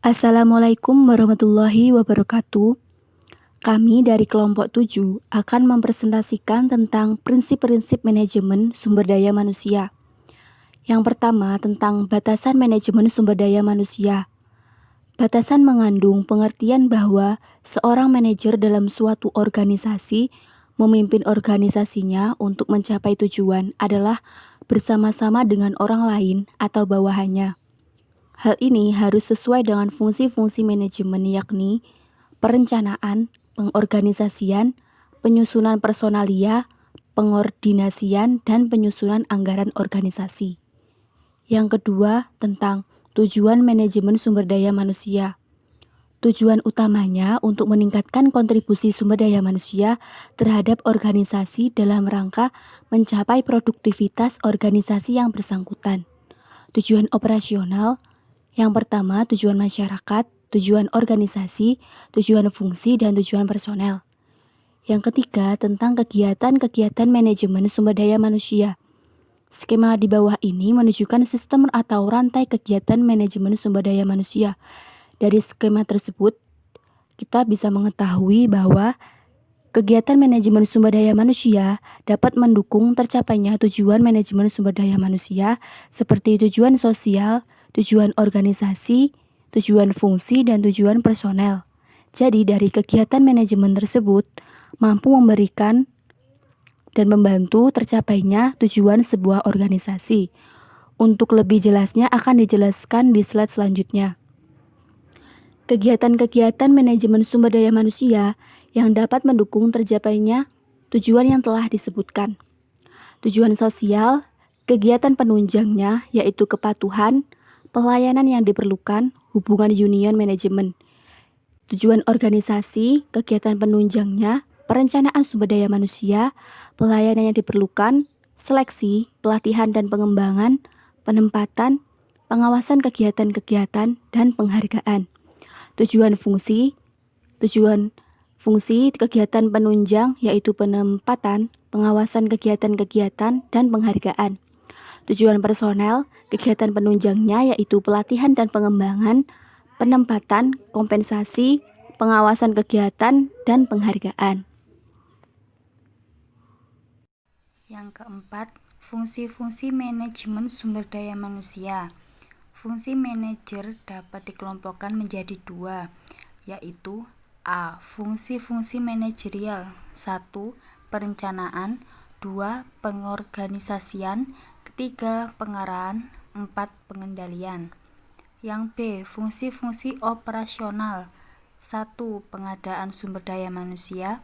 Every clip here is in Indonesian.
Assalamualaikum warahmatullahi wabarakatuh. Kami dari kelompok 7 akan mempresentasikan tentang prinsip-prinsip manajemen sumber daya manusia. Yang pertama tentang batasan manajemen sumber daya manusia. Batasan mengandung pengertian bahwa seorang manajer dalam suatu organisasi memimpin organisasinya untuk mencapai tujuan adalah bersama-sama dengan orang lain atau bawahannya. Hal ini harus sesuai dengan fungsi-fungsi manajemen yakni perencanaan, pengorganisasian, penyusunan personalia, pengordinasian, dan penyusunan anggaran organisasi. Yang kedua, tentang tujuan manajemen sumber daya manusia. Tujuan utamanya untuk meningkatkan kontribusi sumber daya manusia terhadap organisasi dalam rangka mencapai produktivitas organisasi yang bersangkutan. Tujuan operasional, yang pertama, tujuan masyarakat, tujuan organisasi, tujuan fungsi, dan tujuan personel. Yang ketiga, tentang kegiatan-kegiatan manajemen sumber daya manusia. Skema di bawah ini menunjukkan sistem atau rantai kegiatan manajemen sumber daya manusia. Dari skema tersebut, kita bisa mengetahui bahwa kegiatan manajemen sumber daya manusia dapat mendukung tercapainya tujuan manajemen sumber daya manusia seperti tujuan sosial, tujuan organisasi, tujuan fungsi, dan tujuan personel. Jadi dari kegiatan manajemen tersebut mampu memberikan dan membantu tercapainya tujuan sebuah organisasi. Untuk lebih jelasnya akan dijelaskan di slide selanjutnya. Kegiatan-kegiatan manajemen sumber daya manusia yang dapat mendukung tercapainya tujuan yang telah disebutkan. Tujuan sosial, kegiatan penunjangnya yaitu kepatuhan, pelayanan yang diperlukan, hubungan union manajemen. Tujuan organisasi, kegiatan penunjangnya, perencanaan sumber daya manusia, pelayanan yang diperlukan, seleksi, pelatihan dan pengembangan, penempatan, pengawasan kegiatan-kegiatan, dan penghargaan. Tujuan fungsi kegiatan penunjang yaitu penempatan, pengawasan kegiatan-kegiatan, dan penghargaan. Tujuan personel, kegiatan penunjangnya yaitu pelatihan dan pengembangan, penempatan, kompensasi, pengawasan kegiatan, dan penghargaan. Yang keempat, fungsi-fungsi manajemen sumber daya manusia. Fungsi manajer dapat dikelompokkan menjadi dua, yaitu A. Fungsi-fungsi manajerial 1. Perencanaan 2. Pengorganisasian 3. Pengarahan 4. Pengendalian. Yang B. Fungsi-fungsi operasional 1. Pengadaan sumber daya manusia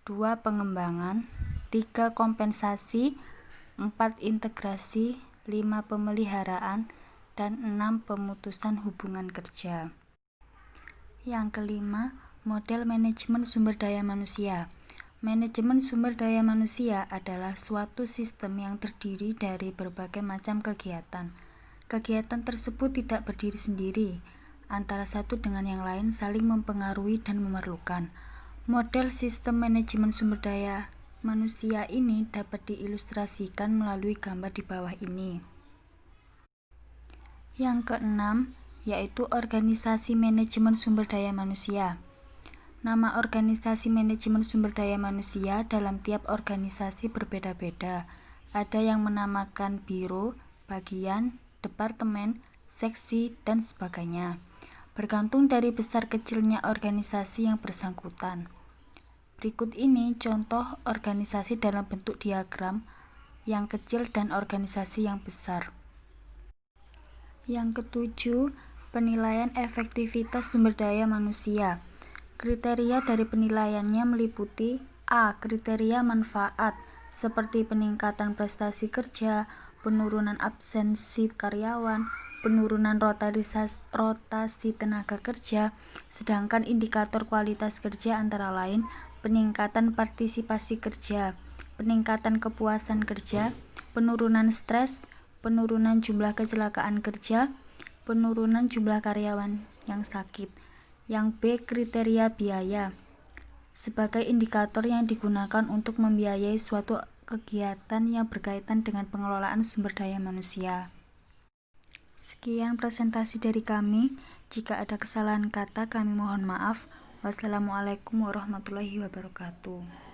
2. Pengembangan 3. Kompensasi 4. Integrasi 5. Pemeliharaan dan 6. Pemutusan hubungan kerja. Yang kelima, model manajemen sumber daya manusia. Manajemen sumber daya manusia adalah suatu sistem yang terdiri dari berbagai macam kegiatan. Kegiatan tersebut tidak berdiri sendiri, antara satu dengan yang lain saling mempengaruhi dan memerlukan. Model sistem manajemen sumber daya manusia ini dapat diilustrasikan melalui gambar di bawah ini. Yang keenam, yaitu organisasi manajemen sumber daya manusia. Nama organisasi manajemen sumber daya manusia dalam tiap organisasi berbeda-beda. Ada yang menamakan biro, bagian, departemen, seksi, dan sebagainya. Bergantung dari besar kecilnya organisasi yang bersangkutan. Berikut ini contoh organisasi dalam bentuk diagram yang kecil dan organisasi yang besar. Yang ketujuh, penilaian efektivitas sumber daya manusia. Kriteria dari penilaiannya meliputi A. Kriteria manfaat seperti peningkatan prestasi kerja, penurunan absensi karyawan, penurunan rotasi tenaga kerja, sedangkan indikator kualitas kerja antara lain peningkatan partisipasi kerja, peningkatan kepuasan kerja, penurunan stres, penurunan jumlah kecelakaan kerja, penurunan jumlah karyawan yang sakit. Yang B. Kriteria biaya sebagai indikator yang digunakan untuk membiayai suatu kegiatan yang berkaitan dengan pengelolaan sumber daya manusia. Sekian presentasi dari kami. Jika ada kesalahan kata, kami mohon maaf. Wassalamualaikum warahmatullahi wabarakatuh.